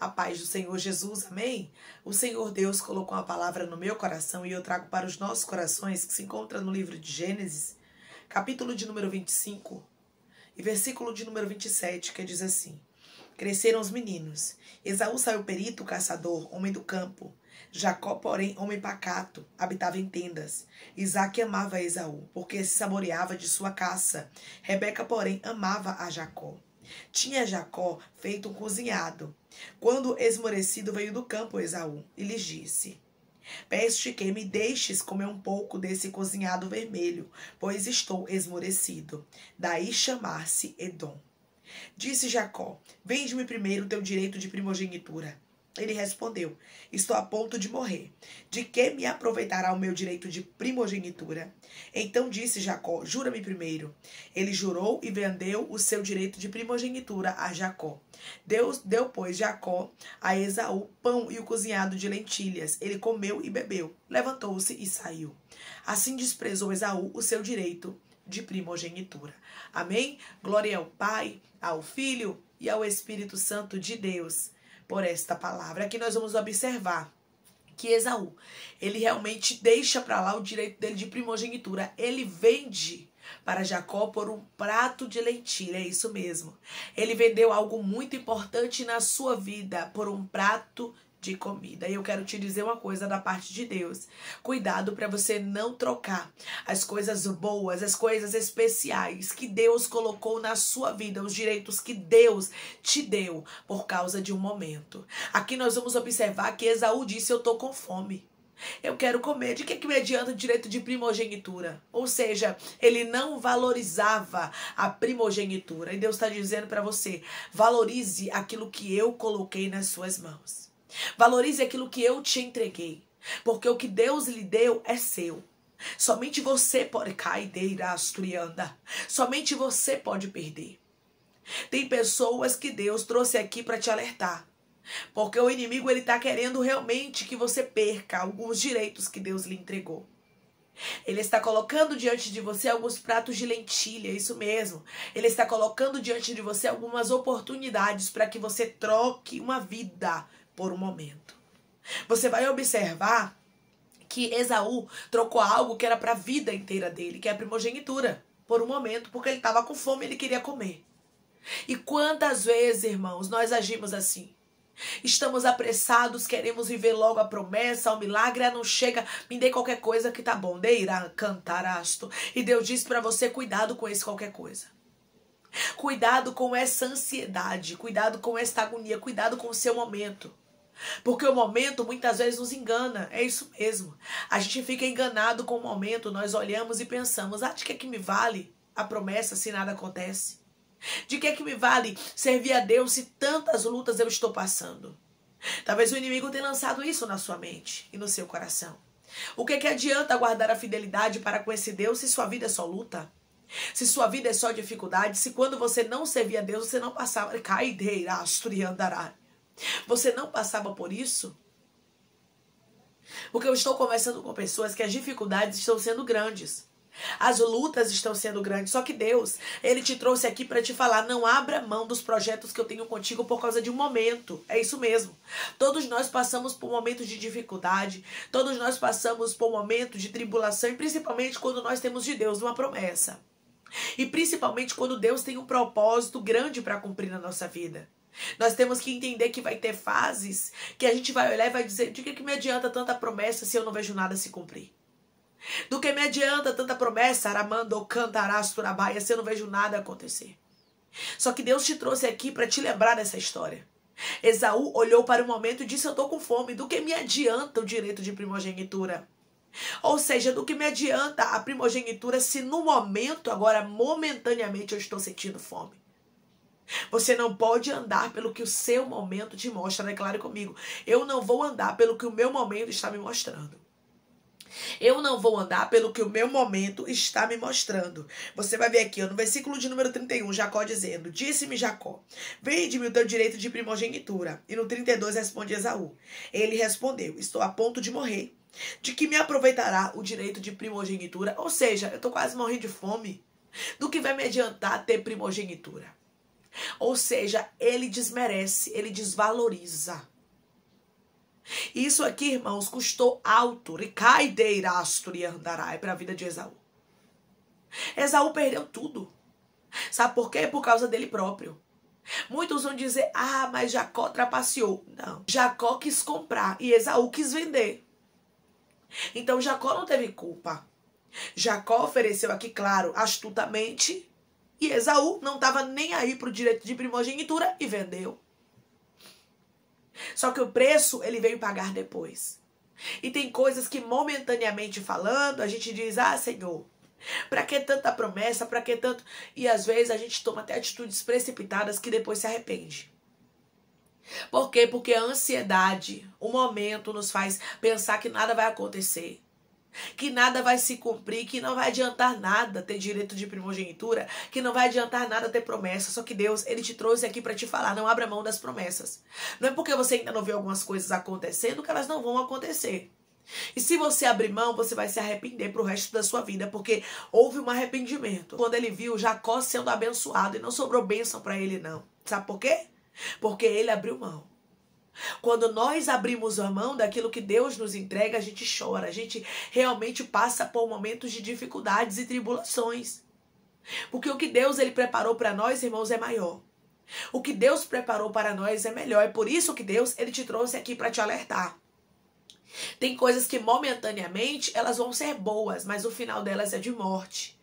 A paz do Senhor Jesus, amém? O Senhor Deus colocou uma palavra no meu coração e eu trago para os nossos corações, que se encontra no livro de Gênesis, capítulo de número 25 e versículo de número 27, que diz assim: Cresceram os meninos. Esaú saiu perito, caçador, homem do campo. Jacó, porém, homem pacato, habitava em tendas. Isaque amava Esaú, porque se saboreava de sua caça. Rebeca, porém, amava a Jacó. Tinha Jacó feito um cozinhado. Quando esmorecido veio do campo Esaú, e lhes disse: Peço-te que me deixes comer um pouco desse cozinhado vermelho, pois estou esmorecido. Daí chamar-se Edom. Disse Jacó: Vende-me primeiro o teu direito de primogenitura. Ele respondeu: Estou a ponto de morrer. De que me aproveitará o meu direito de primogenitura? Então disse Jacó: Jura-me primeiro. Ele jurou e vendeu o seu direito de primogenitura a Jacó. Deu, pois, Jacó a Esaú pão e o cozinhado de lentilhas. Ele comeu e bebeu. Levantou-se e saiu. Assim desprezou Esaú o seu direito de primogenitura. Amém? Glória ao Pai, ao Filho e ao Espírito Santo de Deus por esta palavra. Aqui nós vamos observar que Esaú, ele realmente deixa para lá o direito dele de primogenitura. Ele vende para Jacó por um prato de lentilha, é isso mesmo. Ele vendeu algo muito importante na sua vida por um prato de comida. E eu quero te dizer uma coisa da parte de Deus. Cuidado para você não trocar as coisas boas, as coisas especiais que Deus colocou na sua vida, os direitos que Deus te deu por causa de um momento. Aqui nós vamos observar que Esaú disse: eu tô com fome. Eu quero comer. De que me adianta o direito de primogenitura? Ou seja, ele não valorizava a primogenitura. E Deus está dizendo para você: valorize aquilo que eu coloquei nas suas mãos. Valorize aquilo que eu te entreguei, porque o que Deus lhe deu é seu. Somente você pode cair, somente você pode perder. Tem pessoas que Deus trouxe aqui para te alertar, porque o inimigo ele está querendo realmente que você perca alguns direitos que Deus lhe entregou. Ele está colocando diante de você alguns pratos de lentilha, isso mesmo. Ele está colocando diante de você algumas oportunidades para que você troque uma vida por um momento. Você vai observar que Esaú trocou algo que era para a vida inteira dele, que é a primogenitura, por um momento, porque ele estava com fome e ele queria comer. E quantas vezes, irmãos, nós agimos assim? Estamos apressados, queremos viver logo a promessa, o milagre, não chega, me dê qualquer coisa que tá bom, deirá cantarasto. E Deus diz para você: cuidado com esse qualquer coisa. Cuidado com essa ansiedade, cuidado com esta agonia, cuidado com o seu momento. Porque o momento muitas vezes nos engana, é isso mesmo. A gente fica enganado com o momento, nós olhamos e pensamos: de que me vale a promessa se nada acontece? De que me vale servir a Deus se tantas lutas eu estou passando? Talvez o inimigo tenha lançado isso na sua mente e no seu coração. O que adianta guardar a fidelidade para com esse Deus se sua vida é só luta? Se sua vida é só dificuldade? Se quando você não servia a Deus, você não passava... Você não passava por isso? Porque eu estou conversando com pessoas que as dificuldades estão sendo grandes. As lutas estão sendo grandes. Só que Deus, Ele te trouxe aqui para te falar: não abra mão dos projetos que eu tenho contigo por causa de um momento. É isso mesmo. Todos nós passamos por momentos de dificuldade. Todos nós passamos por momentos de tribulação. E principalmente quando nós temos de Deus uma promessa. E principalmente quando Deus tem um propósito grande para cumprir na nossa vida. Nós temos que entender que vai ter fases que a gente vai olhar e vai dizer: de que me adianta tanta promessa se eu não vejo nada se cumprir? Do que me adianta tanta promessa, Aramando, Cantarás, Turabaia, se eu não vejo nada acontecer? Só que Deus te trouxe aqui para te lembrar dessa história. Esaú olhou para o momento e disse: eu estou com fome. Do que me adianta o direito de primogenitura? Ou seja, do que me adianta a primogenitura se no momento, agora momentaneamente, eu estou sentindo fome? Você não pode andar pelo que o seu momento te mostra. Declare comigo: eu não vou andar pelo que o meu momento está me mostrando. Eu não vou andar pelo que o meu momento está me mostrando. Você vai ver aqui, no versículo de número 31, Jacó dizendo: Disse-me Jacó: vende-me o teu direito de primogenitura. E no 32 responde Esaú. Ele respondeu: estou a ponto de morrer. De que me aproveitará o direito de primogenitura? Ou seja, eu estou quase morrendo de fome. Do que vai me adiantar ter primogenitura? Ou seja, ele desmerece, ele desvaloriza. Isso aqui, irmãos, custou alto. Para a vida de Esaú. Esaú perdeu tudo. Sabe por quê? Por causa dele próprio. Muitos vão dizer, mas Jacó trapaceou. Não, Jacó quis comprar e Esaú quis vender. Então Jacó não teve culpa. Jacó ofereceu aqui, claro, astutamente, e Esaú não estava nem aí para o direito de primogenitura e vendeu. Só que o preço ele veio pagar depois. E tem coisas que momentaneamente falando, a gente diz, Senhor, para que tanta promessa, para que tanto... E às vezes a gente toma até atitudes precipitadas que depois se arrepende. Por quê? Porque a ansiedade, o momento nos faz pensar que nada vai acontecer. Que nada vai se cumprir, que não vai adiantar nada ter direito de primogenitura, que não vai adiantar nada ter promessa. Só que Deus, ele te trouxe aqui para te falar, não abra mão das promessas. Não é porque você ainda não vê algumas coisas acontecendo que elas não vão acontecer. E se você abrir mão, você vai se arrepender pro resto da sua vida, porque houve um arrependimento. Quando ele viu Jacó sendo abençoado e não sobrou bênção para ele não. Sabe por quê? Porque ele abriu mão. Quando nós abrimos a mão daquilo que Deus nos entrega, a gente chora. A gente realmente passa por momentos de dificuldades e tribulações. Porque o que Deus ele preparou para nós, irmãos, é maior. O que Deus preparou para nós é melhor. É por isso que Deus ele te trouxe aqui para te alertar. Tem coisas que momentaneamente elas vão ser boas, mas o final delas é de morte.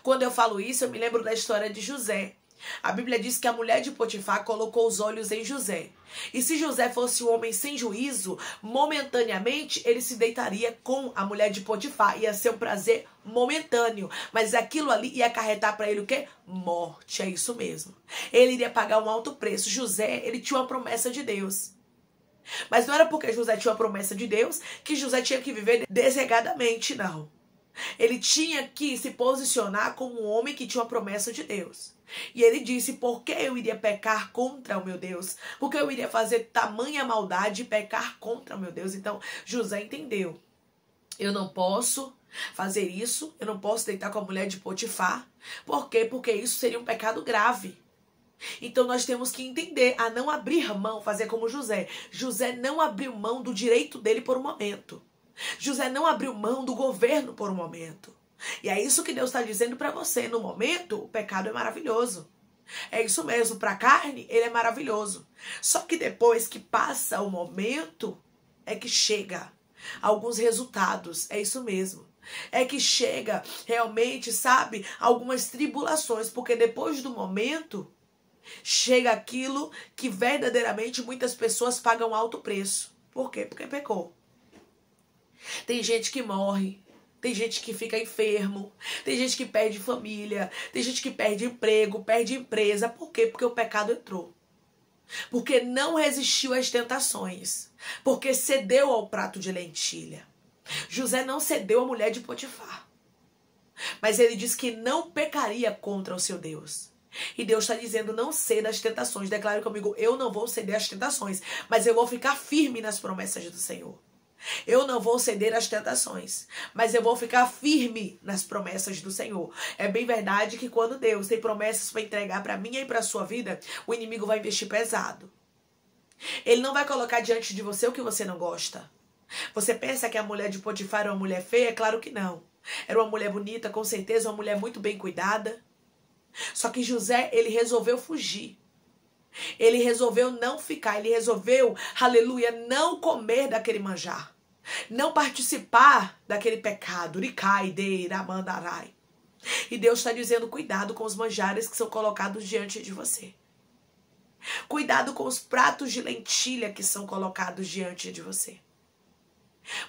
Quando eu falo isso, eu me lembro da história de José. A Bíblia diz que a mulher de Potifar colocou os olhos em José. E se José fosse um homem sem juízo, momentaneamente ele se deitaria com a mulher de Potifar. Ia ser um prazer momentâneo. Mas aquilo ali ia acarretar para ele o quê? Morte, é isso mesmo. Ele iria pagar um alto preço. José, ele tinha uma promessa de Deus. Mas não era porque José tinha uma promessa de Deus que José tinha que viver desregadamente, não. Ele tinha que se posicionar como um homem que tinha uma promessa de Deus. E ele disse, por que eu iria pecar contra o meu Deus? Porque eu iria fazer tamanha maldade e pecar contra o meu Deus? Então, José entendeu. Eu não posso fazer isso, eu não posso deitar com a mulher de Potifar. Por quê? Porque isso seria um pecado grave. Então nós temos que entender a não abrir mão, fazer como José. José não abriu mão do direito dele por um momento. José não abriu mão do governo por um momento. E é isso que Deus está dizendo para você. No momento, o pecado é maravilhoso. É isso mesmo, para a carne, ele é maravilhoso. Só que depois que passa o momento, é que chega alguns resultados. É isso mesmo. É que chega realmente, sabe, algumas tribulações. Porque depois do momento, chega aquilo que verdadeiramente muitas pessoas pagam alto preço. Por quê? Porque pecou. Tem gente que morre. Tem gente que fica enfermo, tem gente que perde família, tem gente que perde emprego, perde empresa. Por quê? Porque o pecado entrou. Porque não resistiu às tentações. Porque cedeu ao prato de lentilha. José não cedeu à mulher de Potifar. Mas ele diz que não pecaria contra o seu Deus. E Deus está dizendo, não ceda às tentações. Declare comigo, eu não vou ceder às tentações, mas eu vou ficar firme nas promessas do Senhor. Eu não vou ceder às tentações, mas eu vou ficar firme nas promessas do Senhor. É bem verdade que quando Deus tem promessas para entregar para mim e para a sua vida, o inimigo vai investir pesado. Ele não vai colocar diante de você o que você não gosta. Você pensa que a mulher de Potifar era uma mulher feia? É claro que não. Era uma mulher bonita, com certeza, uma mulher muito bem cuidada. Só que José, ele resolveu fugir. Ele resolveu não ficar, ele resolveu, aleluia, não comer daquele manjar. Não participar daquele pecado. E Deus está dizendo, cuidado com os manjares que são colocados diante de você. Cuidado com os pratos de lentilha que são colocados diante de você.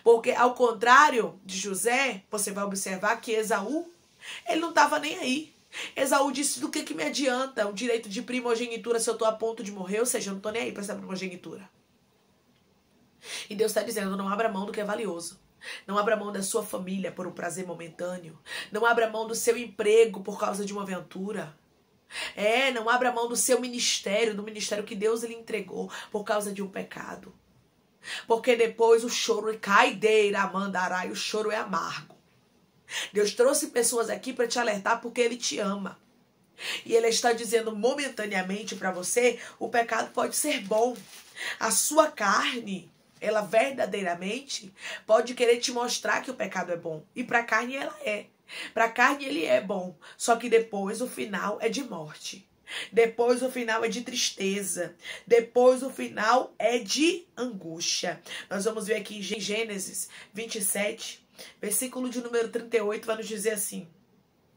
Porque ao contrário de José, você vai observar que Esaú, ele não estava nem aí. Esaú disse, do que me adianta o direito de primogenitura se eu estou a ponto de morrer? Ou seja, eu não estou nem aí para essa primogenitura. E Deus está dizendo, não abra mão do que é valioso. Não abra mão da sua família por um prazer momentâneo. Não abra mão do seu emprego por causa de uma aventura. Não abra mão do seu ministério, do ministério que Deus lhe entregou por causa de um pecado. Porque depois o choro e o choro é amargo. Deus trouxe pessoas aqui para te alertar porque Ele te ama. E ele está dizendo momentaneamente para você, o pecado pode ser bom. A sua carne, ela verdadeiramente pode querer te mostrar que o pecado é bom. E para a carne ela é. Para a carne ele é bom. Só que depois o final é de morte. Depois o final é de tristeza. Depois o final é de angústia. Nós vamos ver aqui em Gênesis 27, versículo de número 38, vai nos dizer assim.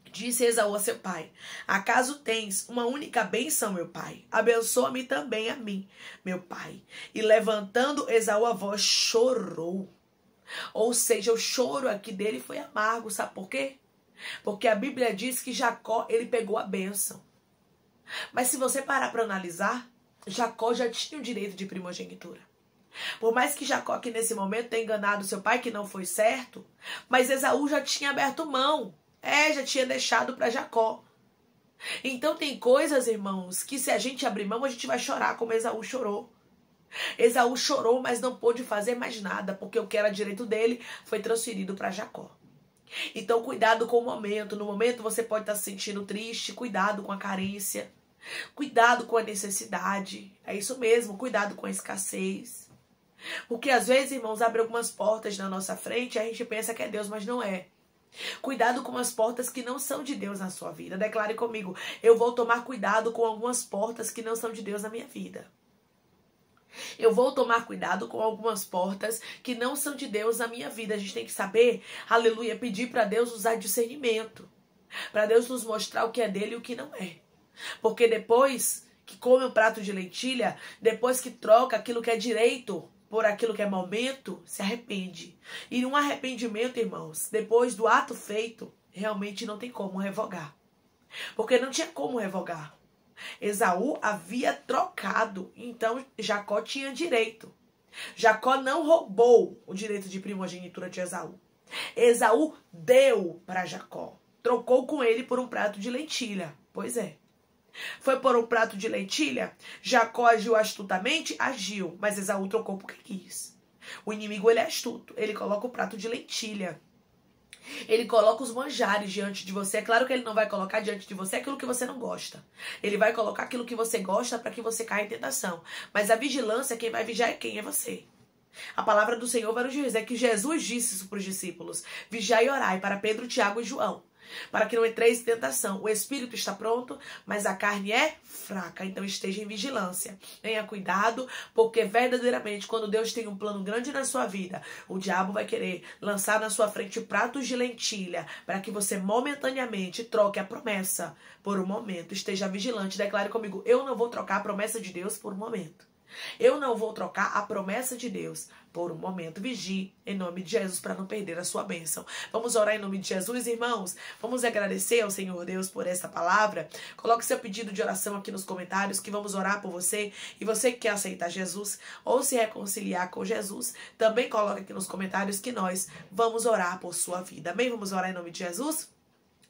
Disse Esaú a seu pai: acaso tens uma única bênção, meu pai? Abençoa-me também a mim, meu pai. E levantando Esaú a voz, chorou. Ou seja, o choro aqui dele foi amargo. Sabe por quê? Porque a Bíblia diz que Jacó, ele pegou a bênção. Mas se você parar para analisar, Jacó já tinha o direito de primogenitura. Por mais que Jacó aqui nesse momento tenha enganado seu pai, que não foi certo, mas Esaú já tinha aberto mão. Já tinha deixado para Jacó. Então tem coisas, irmãos, que se a gente abrir mão, a gente vai chorar como Esaú chorou. Esaú chorou, mas não pôde fazer mais nada, porque o que era direito dele foi transferido para Jacó. Então cuidado com o momento. No momento você pode estar se sentindo triste, cuidado com a carência. Cuidado com a necessidade. É isso mesmo, cuidado com a escassez. Porque às vezes, irmãos, abre algumas portas na nossa frente e a gente pensa que é Deus, mas não é. Cuidado com as portas que não são de Deus na sua vida. Declare comigo: eu vou tomar cuidado com algumas portas que não são de Deus na minha vida. Eu vou tomar cuidado com algumas portas que não são de Deus na minha vida. A gente tem que saber, aleluia, pedir para Deus usar discernimento. Para Deus nos mostrar o que é dele e o que não é. Porque depois que come um prato de lentilha, depois que troca aquilo que é direito por aquilo que é momento, se arrepende. E um arrependimento, irmãos, depois do ato feito, realmente não tem como revogar. Porque não tinha como revogar. Esaú havia trocado, então Jacó tinha direito. Jacó não roubou o direito de primogenitura de Esaú. Esaú deu para Jacó. Trocou com ele por um prato de lentilha. Pois é. Foi por um prato de lentilha? Jacó agiu astutamente? Agiu. Mas Esaú trocou porque quis. O inimigo, ele é astuto. Ele coloca o prato de lentilha. Ele coloca os manjares diante de você. É claro que ele não vai colocar diante de você aquilo que você não gosta. Ele vai colocar aquilo que você gosta para que você caia em tentação. Mas a vigilância, quem vai vigiar é quem? É você. A palavra do Senhor vai nos dizer que Jesus disse isso para os discípulos. Vigiai e orai, para Pedro, Tiago e João. Para que não entreis em tentação. O espírito está pronto, mas a carne é fraca. Então esteja em vigilância. Tenha cuidado, porque verdadeiramente quando Deus tem um plano grande na sua vida, o diabo vai querer lançar na sua frente pratos de lentilha para que você momentaneamente troque a promessa por um momento. Esteja vigilante. Declare comigo: eu não vou trocar a promessa de Deus por um momento. Eu não vou trocar a promessa de Deus por um momento. Vigie em nome de Jesus para não perder a sua bênção. Vamos orar em nome de Jesus, irmãos. Vamos agradecer ao Senhor Deus por essa palavra. Coloque seu pedido de oração aqui nos comentários que vamos orar por você. E você que quer aceitar Jesus ou se reconciliar com Jesus, também coloque aqui nos comentários que nós vamos orar por sua vida. Amém? Vamos orar em nome de Jesus?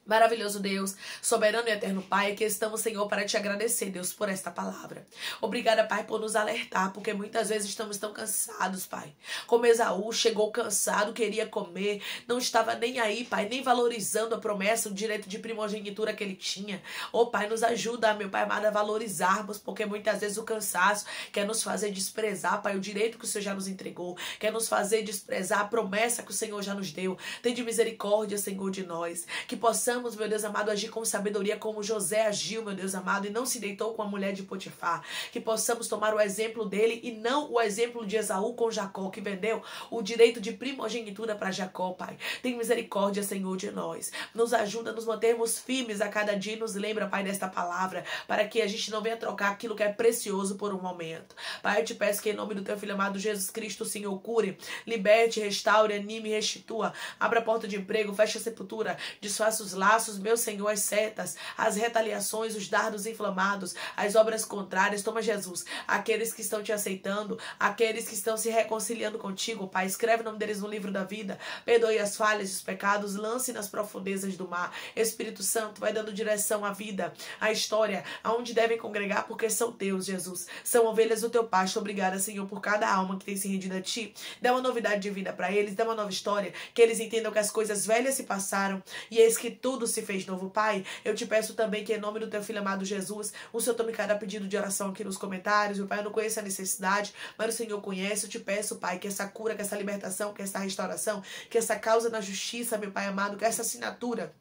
Maravilhoso Deus, soberano e eterno Pai, que estamos, Senhor, para te agradecer, Deus, por esta palavra. Obrigada, Pai, por nos alertar, porque muitas vezes estamos tão cansados, Pai. Como Esaú chegou cansado, queria comer, não estava nem aí, Pai, nem valorizando a promessa, o direito de primogenitura que ele tinha. Ô, Pai, nos ajuda, meu Pai amado, a valorizarmos, porque muitas vezes o cansaço quer nos fazer desprezar, Pai, o direito que o Senhor já nos entregou, quer nos fazer desprezar a promessa que o Senhor já nos deu. Tem de misericórdia, Senhor, de nós, que possamos, meu Deus amado, agir com sabedoria como José agiu, meu Deus amado, e não se deitou com a mulher de Potifar. Que possamos tomar o exemplo dele e não o exemplo de Esaú com Jacó, que vendeu o direito de primogenitura para Jacó, Pai. Tem misericórdia, Senhor, de nós. Nos ajuda a nos mantermos firmes a cada dia e nos lembra, Pai, desta palavra, para que a gente não venha trocar aquilo que é precioso por um momento. Pai, eu te peço que em nome do teu Filho amado Jesus Cristo, Senhor, cure, liberte, restaure, anime, restitua, abra a porta de emprego, feche a sepultura, desfaça os laços, meu Senhor, as setas, as retaliações, os dardos inflamados, as obras contrárias. Toma, Jesus, aqueles que estão te aceitando, aqueles que estão se reconciliando contigo, Pai, escreve o nome deles no livro da vida, perdoe as falhas e os pecados, lance nas profundezas do mar. Espírito Santo, vai dando direção à vida, à história, aonde devem congregar, porque são teus, Jesus, são ovelhas do teu pasto. Obrigada, Senhor, por cada alma que tem se rendido a ti. Dá uma novidade de vida para eles, dá uma nova história, que eles entendam que as coisas velhas se passaram e eis que tudo se fez novo, Pai. Eu te peço também que, em nome do teu filho amado Jesus, o Senhor tome cada pedido de oração aqui nos comentários. Meu Pai, eu não conheço a necessidade, mas o Senhor conhece. Eu te peço, Pai, que essa cura, que essa libertação, que essa restauração, que essa causa na justiça, meu Pai amado, que essa assinatura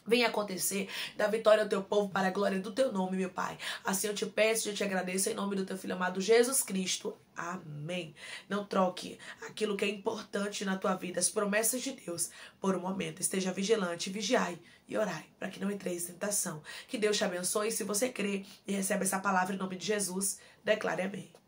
venha acontecer, da vitória ao teu povo para a glória do teu nome, meu Pai. Assim eu te peço e eu te agradeço em nome do teu filho amado Jesus Cristo. Amém. Não troque aquilo que é importante na tua vida, as promessas de Deus, por um momento. Esteja vigilante, vigiai e orai, para que não entreis em tentação. Que Deus te abençoe. Se você crê e recebe essa palavra em nome de Jesus, declare amém.